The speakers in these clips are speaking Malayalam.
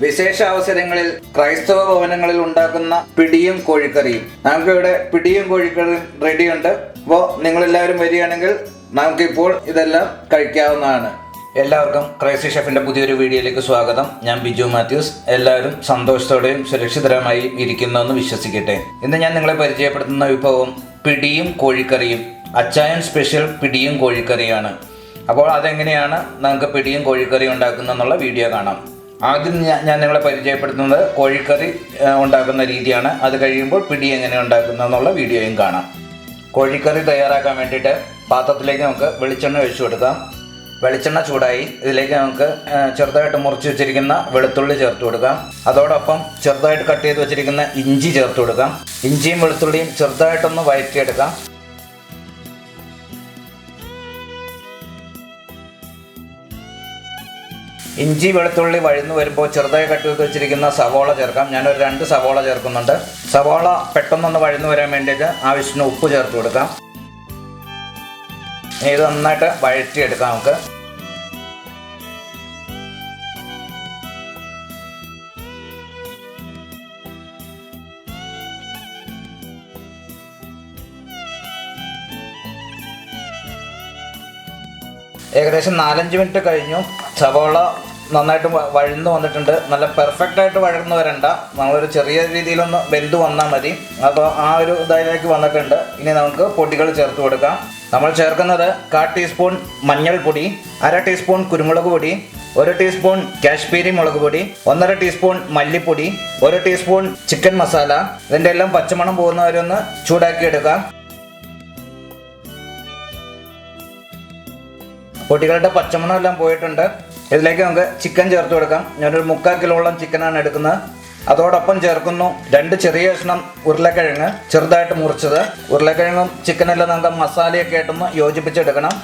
വിശേഷ അവസരങ്ങളിൽ ക്രൈസ്തവ ഭവനങ്ങളിൽ ഉണ്ടാക്കുന്ന പിടിയും കോഴിക്കറിയും. നമുക്കിവിടെ പിടിയും കോഴിക്കറിയും റെഡിയുണ്ട്. അപ്പോൾ നിങ്ങളെല്ലാവരും വരികയാണെങ്കിൽ നമുക്കിപ്പോൾ ഇതെല്ലാം കഴിക്കാവുന്നതാണ്. എല്ലാവർക്കും ക്രൈസ്റ്റ് ഷെഫിന്റെ പുതിയൊരു വീഡിയോയിലേക്ക് സ്വാഗതം. ഞാൻ ബിജു മാത്യൂസ്. എല്ലാവരും സന്തോഷത്തോടെയും സുരക്ഷിതരമായി ഇരിക്കുന്നുവെന്ന് വിശ്വസിക്കട്ടെ. ഇന്ന് ഞാൻ നിങ്ങളെ പരിചയപ്പെടുത്തുന്ന വിഭവം പിടിയും കോഴിക്കറിയും, അച്ചായൻ സ്പെഷ്യൽ പിടിയും കോഴിക്കറിയാണ്. അപ്പോൾ അതെങ്ങനെയാണ് നമുക്ക് പിടിയും കോഴിക്കറിയും ഉണ്ടാക്കുന്നതെന്നുള്ള വീഡിയോ കാണാം. ആദ്യം ഞാൻ നിങ്ങളെ പരിചയപ്പെടുത്തുന്നത് കോഴിക്കറി ഉണ്ടാക്കുന്ന രീതിയാണ്. അത് കഴിയുമ്പോൾ പിടി എങ്ങനെ ഉണ്ടാക്കുന്നതെന്നുള്ള വീഡിയോയും കാണാം. കോഴിക്കറി തയ്യാറാക്കാൻ വേണ്ടിയിട്ട് പാത്രത്തിലേക്ക് നമുക്ക് വെളിച്ചെണ്ണ ഒഴിച്ചു കൊടുക്കാം. വെളിച്ചെണ്ണ ചൂടായി ഇതിലേക്ക് നമുക്ക് ചെറുതായിട്ട് മുറിച്ച് വെച്ചിരിക്കുന്ന വെളുത്തുള്ളി ചേർത്ത് കൊടുക്കാം. അതോടൊപ്പം ചെറുതായിട്ട് കട്ട് ചെയ്ത് വെച്ചിരിക്കുന്ന ഇഞ്ചി ചേർത്ത് കൊടുക്കാം. ഇഞ്ചിയും വെളുത്തുള്ളിയും ചെറുതായിട്ടൊന്ന് വഴറ്റിയെടുക്കാം. ഇഞ്ചി വെളുത്തുള്ളി വഴന്നു വരുമ്പോൾ ചെറുതായി കട്ട് ചെയ്ത് വെച്ചിരിക്കുന്ന സവോള ചേർക്കാം. ഞാനൊരു 2 സവോള ചേർക്കുന്നുണ്ട്. സവോള പെട്ടെന്നൊന്ന് വഴന്നു വരാൻ വേണ്ടിയിട്ട് ആവശ്യത്തിന് ഉപ്പ് ചേർത്ത് കൊടുക്കാം. ഇത് നന്നായിട്ട് വഴറ്റിയെടുക്കാം നമുക്ക്. ഏകദേശം 4-5 മിനിറ്റ് കഴിഞ്ഞു. സവോള നന്നായിട്ട് വഴന്നു വന്നിട്ടുണ്ട്. നല്ല പെർഫെക്റ്റ് ആയിട്ട് വഴന്നു വരണ്ട, നമ്മളൊരു ചെറിയ രീതിയിലൊന്ന് വെന്ത് വന്നാൽ മതി. അപ്പോൾ ആ ഒരു ഇതിലേക്ക് വന്നിട്ടുണ്ട്. ഇനി നമുക്ക് പൊടികൾ ചേർത്ത് കൊടുക്കാം. നമ്മൾ ചേർക്കുന്നത് 1/4 ടീസ്പൂൺ മഞ്ഞൾപ്പൊടി, 1/2 ടീസ്പൂൺ കുരുമുളക് പൊടി, 1 ടീസ്പൂൺ കാശ്മീരി മുളക് പൊടി, 1/2 ടീസ്പൂൺ മല്ലിപ്പൊടി, 1 ടീസ്പൂൺ ചിക്കൻ മസാല. ഇതിൻ്റെ എല്ലാം പച്ചമണം പോകുന്നവരെ ഒന്ന് ചൂടാക്കി എടുക്കാം. പൊടികളുടെ പച്ചമണം എല്ലാം പോയിട്ടുണ്ട്. ഇതിലേക്ക് നമുക്ക് ചിക്കൻ ചേർത്ത് കൊടുക്കാം. ഞാനൊരു 3/4 കിലോളം ചിക്കനാണ് എടുക്കുന്നത്. അതോടൊപ്പം ചേർക്കുന്നു 2 ചെറിയ കഷ്ണം ഉരുളക്കിഴങ്ങ് ചെറുതായിട്ട് മുറിച്ചത്. ഉരുളക്കിഴങ്ങും ചിക്കനെല്ലാം നമുക്ക് മസാലയൊക്കെ ആയിട്ടൊന്ന് യോജിപ്പിച്ചെടുക്കണം.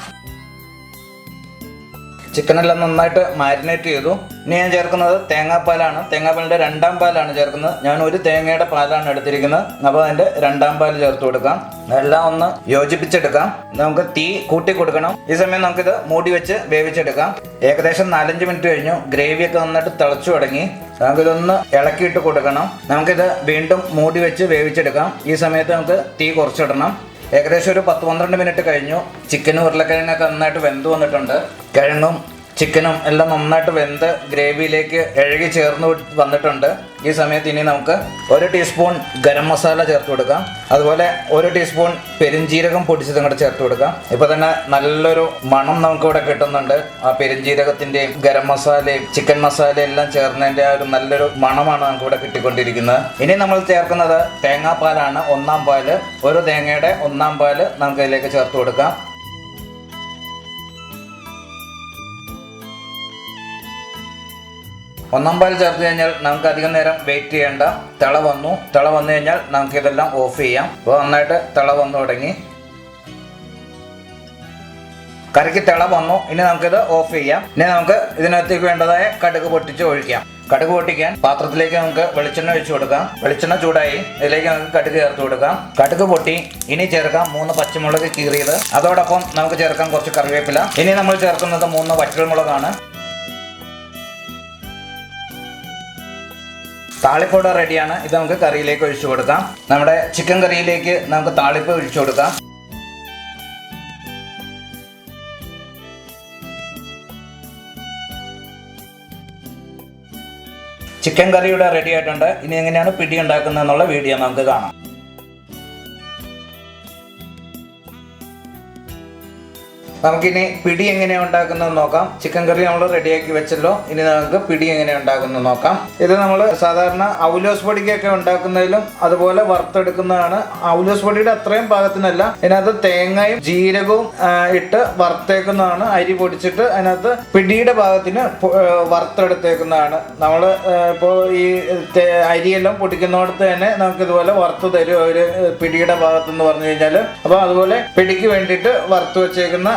ചിക്കനെല്ലാം നന്നായിട്ട് മാരിനേറ്റ് ചെയ്തു. ഇനി ഞാൻ ചേർക്കുന്നത് തേങ്ങാപ്പാലാണ്. തേങ്ങാപ്പാലിൻ്റെ 2ാം പാലാണ് ചേർക്കുന്നത്. ഞാൻ ഒരു തേങ്ങയുടെ പാലാണ് എടുത്തിരിക്കുന്നത്. അപ്പോൾ അതിൻ്റെ 2ാം പാൽ ചേർത്ത് കൊടുക്കാം. എല്ലാം ഒന്ന് യോജിപ്പിച്ചെടുക്കാം. നമുക്ക് തീ കൂട്ടി കൊടുക്കണം. ഈ സമയം നമുക്കിത് മൂടി വെച്ച് വേവിച്ചെടുക്കാം. ഏകദേശം 4-5 മിനിറ്റ് കഴിഞ്ഞു. ഗ്രേവിയൊക്കെ നന്നായിട്ട് തിളച്ചു തുടങ്ങി. നമുക്കിതൊന്ന് ഇളക്കിയിട്ട് കൊടുക്കണം. നമുക്കിത് വീണ്ടും മൂടി വെച്ച് വേവിച്ചെടുക്കാം. ഈ സമയത്ത് നമുക്ക് തീ കുറച്ചിടണം. ഏകദേശം ഒരു 10-12 മിനിറ്റ് കഴിഞ്ഞു. ചിക്കനും ഉരുളക്കിഴങ്ങൊക്കെ നന്നായിട്ട് വെന്ത് വന്നിട്ടുണ്ട്. കിഴങ്ങും ചിക്കനും എല്ലാം നന്നായിട്ട് വെന്ത് ഗ്രേവിയിലേക്ക് ഇഴകി ചേർന്ന് വന്നിട്ടുണ്ട്. ഈ സമയത്ത് ഇനി നമുക്ക് 1 ടീസ്പൂൺ ഗരം മസാല ചേർത്ത് കൊടുക്കാം. അതുപോലെ 1 ടീസ്പൂൺ പെരുംജീരകം പൊടിച്ചതും കൂടെ ചേർത്ത് കൊടുക്കാം. ഇപ്പോൾ തന്നെ നല്ലൊരു മണം നമുക്കിവിടെ കിട്ടുന്നുണ്ട്. ആ പെരുംജീരകത്തിൻ്റെയും ഗരം മസാലയും ചിക്കൻ മസാലയും എല്ലാം ചേർന്നതിൻ്റെ ആ ഒരു നല്ലൊരു മണമാണ് നമുക്കിവിടെ കിട്ടിക്കൊണ്ടിരിക്കുന്നത്. ഇനി നമ്മൾ ചേർക്കുന്നത് തേങ്ങാപ്പാലാണ്. 1ാം പാല്, ഒരു തേങ്ങയുടെ 1ാം പാല് നമുക്ക് ഇതിലേക്ക് ചേർത്ത് കൊടുക്കാം. 1ാം പാൽ ചേർത്ത് കഴിഞ്ഞാൽ നമുക്ക് അധികം നേരം വെയിറ്റ് ചെയ്യേണ്ട. തിള വന്നു കഴിഞ്ഞാൽ നമുക്കിതെല്ലാം ഓഫ് ചെയ്യാം. അപ്പോൾ നന്നായിട്ട് തിള വന്നു തുടങ്ങി. കറിക്ക് തിള വന്നു. ഇനി നമുക്കിത് ഓഫ് ചെയ്യാം. ഇനി നമുക്ക് ഇതിനകത്തേക്ക് വേണ്ടതായ കടുക് പൊട്ടിച്ച് ഒഴിക്കാം. കടുക് പൊട്ടിക്കാൻ പാത്രത്തിലേക്ക് നമുക്ക് വെളിച്ചെണ്ണ ഒഴിച്ചു കൊടുക്കാം. വെളിച്ചെണ്ണ ചൂടായി ഇതിലേക്ക് നമുക്ക് കടുക് ചേർത്ത് കൊടുക്കാം. കടുക് പൊട്ടി. ഇനി ചേർക്കാം 3 പച്ചമുളക് കീറിയത്. അതോടൊപ്പം നമുക്ക് ചേർക്കാം കുറച്ച് കറിവേപ്പില. ഇനി നമ്മൾ ചേർക്കുന്നത് 3 വറ്റൽമുളകാണ്. താളിപ്പോടെ റെഡിയാണ്. ഇത് നമുക്ക് കറിയിലേക്ക് ഒഴിച്ചു കൊടുക്കാം. നമ്മുടെ ചിക്കൻ കറിയിലേക്ക് നമുക്ക് താളിപ്പ് ഒഴിച്ചു കൊടുക്കാം. ചിക്കൻ കറി ഇവിടെ റെഡി ആയിട്ടുണ്ട്. ഇനി എങ്ങനെയാണ് പിടി ഉണ്ടാക്കുന്നത് എന്നുള്ള വീഡിയോ നമുക്ക് കാണാം. നമുക്കിനി പിടി എങ്ങനെയാണ് ഉണ്ടാക്കുന്നത് നോക്കാം. ചിക്കൻ കറി നമ്മൾ റെഡിയാക്കി വെച്ചല്ലോ. ഇനി നമുക്ക് പിടി എങ്ങനെയാണ് ഉണ്ടാക്കുന്നത് നോക്കാം. ഇത് നമ്മൾ സാധാരണ ഔലോസ് പൊടിക്കൊക്കെ ഉണ്ടാക്കുന്നതിലും അതുപോലെ വറുത്തെടുക്കുന്നതാണ്. ഔലോസ് പൊടിയുടെ അത്രയും പാകത്തിനല്ല. ഇതിനകത്ത് തേങ്ങയും ജീരകവും ഇട്ട് വറുത്തേക്കുന്നതാണ്. അരി പൊടിച്ചിട്ട് അതിനകത്ത് പിടിയുടെ ഭാഗത്തിന് വറുത്തെടുത്തേക്കുന്നതാണ്. നമ്മൾ ഇപ്പോൾ ഈ അരിയെല്ലാം പൊടിക്കുന്നിടത്ത് തന്നെ നമുക്ക് ഇതുപോലെ വറുത്ത് തരും ഒരു പിടിയുടെ ഭാഗത്തെന്ന് പറഞ്ഞു കഴിഞ്ഞാൽ. അപ്പോൾ അതുപോലെ പിടിക്ക് വേണ്ടിയിട്ട് വറുത്ത് വെച്ചേക്കുന്ന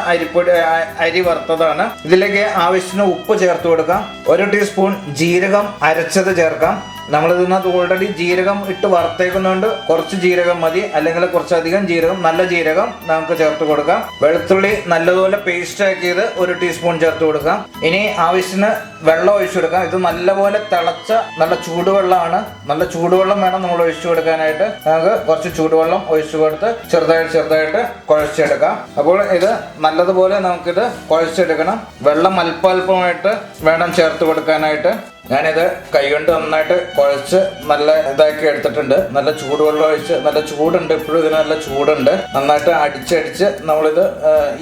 അരി വറുത്തതാണ്. ഇതിലേക്ക് ആവശ്യത്തിന് ഉപ്പ് ചേർത്ത് കൊടുക്കാം. 1 ടീസ്പൂൺ ജീരകം അരച്ചത് ചേർക്കാം. നമ്മൾ ഇതിനകത്ത് ഓൾറെഡി ജീരകം ഇട്ട് വറുത്തേക്കുന്നതുകൊണ്ട് കുറച്ച് ജീരകം മതി, അല്ലെങ്കിൽ കുറച്ചധികം ജീരകം, നല്ല ജീരകം നമുക്ക് ചേർത്ത് കൊടുക്കാം. വെളുത്തുള്ളി നല്ലതുപോലെ പേസ്റ്റ് ആക്കിയത് 1 ടീസ്പൂൺ ചേർത്ത് കൊടുക്കാം. ഇനി ആവശ്യത്തിന് വെള്ളം ഒഴിച്ചു കൊടുക്കാം. ഇത് നല്ലപോലെ തിളച്ച നല്ല ചൂടുവെള്ളമാണ്. നല്ല ചൂടുവെള്ളം വേണം നമ്മൾ ഒഴിച്ചു കൊടുക്കാനായിട്ട്. നമുക്ക് കുറച്ച് ചൂടുവെള്ളം ഒഴിച്ചു കൊടുത്ത് ചെറുതായിട്ട് കുഴച്ചെടുക്കാം. അപ്പോൾ ഇത് നല്ലതുപോലെ നമുക്കിത് കുഴച്ചെടുക്കണം. വെള്ളം അല്പാൽപമായിട്ട് വേണം ചേർത്ത് കൊടുക്കാനായിട്ട്. ഞാനിത് കൈകൊണ്ട് നന്നായിട്ട് കുഴച്ച് നല്ല ഇതാക്കി എടുത്തിട്ടുണ്ട്. നല്ല ചൂടുവെള്ളം ഒഴിച്ച്, നല്ല ചൂടുണ്ട്, ഇപ്പോഴും ഇതിന് നല്ല ചൂടുണ്ട്. നന്നായിട്ട് അടിച്ചടിച്ച് നമ്മളിത്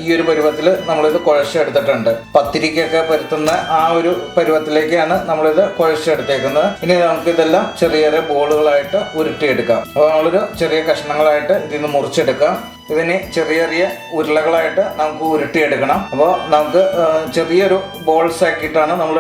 ഈ ഒരു പരുവത്തിൽ നമ്മളിത് കുഴച്ചെടുത്തിട്ടുണ്ട്. പത്തിരിക്കൊക്കെ പരത്തുന്ന ആ ഒരു പരുവത്തിലേക്കാണ് നമ്മളിത് കുഴച്ചെടുത്തേക്കുന്നത്. ഇനി നമുക്കിതെല്ലാം ചെറിയ ചെറിയ ബോളുകളായിട്ട് ഉരുട്ടിയെടുക്കാം. അപ്പോൾ നമ്മളൊരു ചെറിയ കഷ്ണങ്ങളായിട്ട് ഇതിന് മുറിച്ചെടുക്കാം. ഇതിനെ ചെറിയ ചെറിയ ഉരുളകളായിട്ട് നമുക്ക് ഉരുട്ടിയെടുക്കണം. അപ്പോൾ നമുക്ക് ചെറിയൊരു ബോൾസ് ആക്കിയിട്ടാണ് നമ്മൾ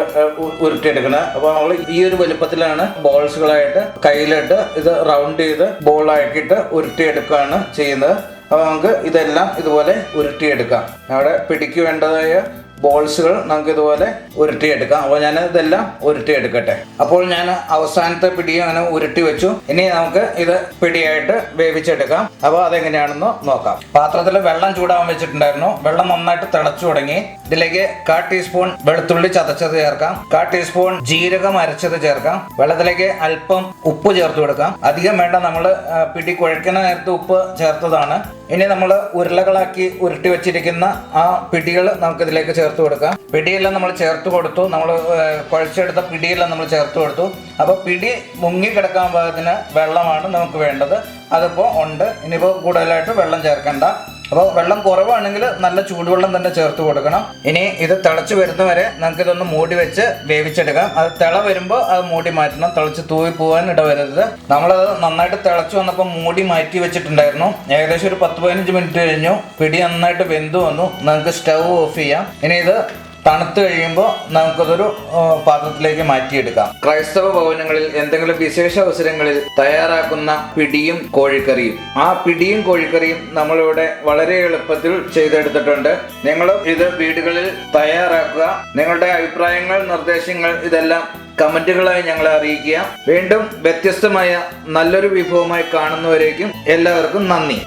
ഉരുട്ടിയെടുക്കുന്നത്. അപ്പോൾ നമ്മൾ ഈ ഒരു വലുപ്പത്തിലാണ് ബോൾസുകളായിട്ട് കയ്യിലിട്ട് ഇത് റൗണ്ട് ചെയ്ത് ബോളാക്കിയിട്ട് ഉരുട്ടിയെടുക്കുകയാണ് ചെയ്യുന്നത്. അപ്പോൾ നമുക്ക് ഇതെല്ലാം ഇതുപോലെ ഉരുട്ടിയെടുക്കാം. അവിടെ പിടിക്ക് വേണ്ടതായ ബോൾസുകൾ നമുക്ക് ഇതുപോലെ ഉരുട്ടിയെടുക്കാം. അപ്പോൾ ഞാൻ ഇതെല്ലാം ഉരുട്ടിയെടുക്കട്ടെ. അപ്പോൾ ഞാൻ അവസാനത്തെ പിടി അങ്ങനെ ഉരുട്ടി വെച്ചു. ഇനി നമുക്ക് ഇത് പിടിയായിട്ട് വേവിച്ചെടുക്കാം. അപ്പോൾ അതെങ്ങനെയാണെന്ന് നോക്കാം. പാത്രത്തിൽ വെള്ളം ചൂടാവാൻ വെച്ചിട്ടുണ്ടായിരുന്നു. വെള്ളം നന്നായിട്ട് തിളച്ചു തുടങ്ങി. ഇതിലേക്ക് 1/4 ടീസ്പൂൺ വെളുത്തുള്ളി ചതച്ചത് ചേർക്കാം. 1/4 ടീസ്പൂൺ ജീരകം അരച്ചത് ചേർക്കാം. വെള്ളത്തിലേക്ക് അല്പം ഉപ്പ് ചേർത്ത് കൊടുക്കാം. അധികം വേണ്ട, നമ്മൾ പിടി കുഴക്കുന്ന നേരത്ത് ഉപ്പ് ചേർത്തതാണ്. ഇനി നമ്മൾ ഉരുളകളാക്കി ഉരുട്ടി വെച്ചിരിക്കുന്ന ആ പിടികൾ നമുക്കിതിലേക്ക് ചേർത്ത് കൊടുക്കാം. പിടിയെല്ലാം നമ്മൾ ചേർത്ത് കൊടുത്തു. നമ്മൾ കുഴച്ചെടുത്ത പിടിയെല്ലാം നമ്മൾ ചേർത്ത് കൊടുത്തു. അപ്പോൾ പിടി മുങ്ങിക്കിടക്കാൻ പാകത്തിന് വെള്ളമാണ് നമുക്ക് വേണ്ടത്. അതിപ്പോൾ ഉണ്ട്. ഇനിയിപ്പോൾ കൂടുതലായിട്ട് വെള്ളം ചേർക്കണ്ട. അപ്പോൾ വെള്ളം കുറവാണെങ്കിൽ നല്ല ചൂടുവെള്ളം തന്നെ ചേർത്ത് കൊടുക്കണം. ഇനി ഇത് തിളച്ച് വരുന്നവരെ നമുക്കിതൊന്ന് മൂടി വെച്ച് വേവിച്ചെടുക്കാം. അത് തിള വരുമ്പോൾ അത് മൂടി മാറ്റണം. തിളച്ച് തൂവി പോകാൻ ഇടവരരുത്. നമ്മളത് നന്നായിട്ട് തിളച്ച് വന്നപ്പോൾ മൂടി മാറ്റി വെച്ചിട്ടുണ്ടായിരുന്നു. ഏകദേശം ഒരു 10-15 മിനിറ്റ് കഴിഞ്ഞു. പിടി നന്നായിട്ട് വെന്ത് വന്നു. നമുക്ക് സ്റ്റൗ ഓഫ് ചെയ്യാം. ഇനി ഇത് തണുത്ത് കഴിയുമ്പോൾ നമുക്കതൊരു പാത്രത്തിലേക്ക് മാറ്റിയെടുക്കാം. ക്രൈസ്തവ ഭവനങ്ങളിൽ എന്തെങ്കിലും വിശേഷ അവസരങ്ങളിൽ തയ്യാറാക്കുന്ന പിടിയും കോഴിക്കറിയും, ആ പിടിയും കോഴിക്കറിയും നമ്മളിവിടെ വളരെ എളുപ്പത്തിൽ ചെയ്തെടുത്തിട്ടുണ്ട്. നിങ്ങളും ഇത് വീടുകളിൽ തയ്യാറാക്കുക. നിങ്ങളുടെ അഭിപ്രായങ്ങൾ, നിർദ്ദേശങ്ങൾ ഇതെല്ലാം കമന്റുകളായി ഞങ്ങളെ അറിയിക്കുക. വീണ്ടും വ്യത്യസ്തമായ നല്ലൊരു വിഭവമായി കാണുന്നവരേക്കും എല്ലാവർക്കും നന്ദി.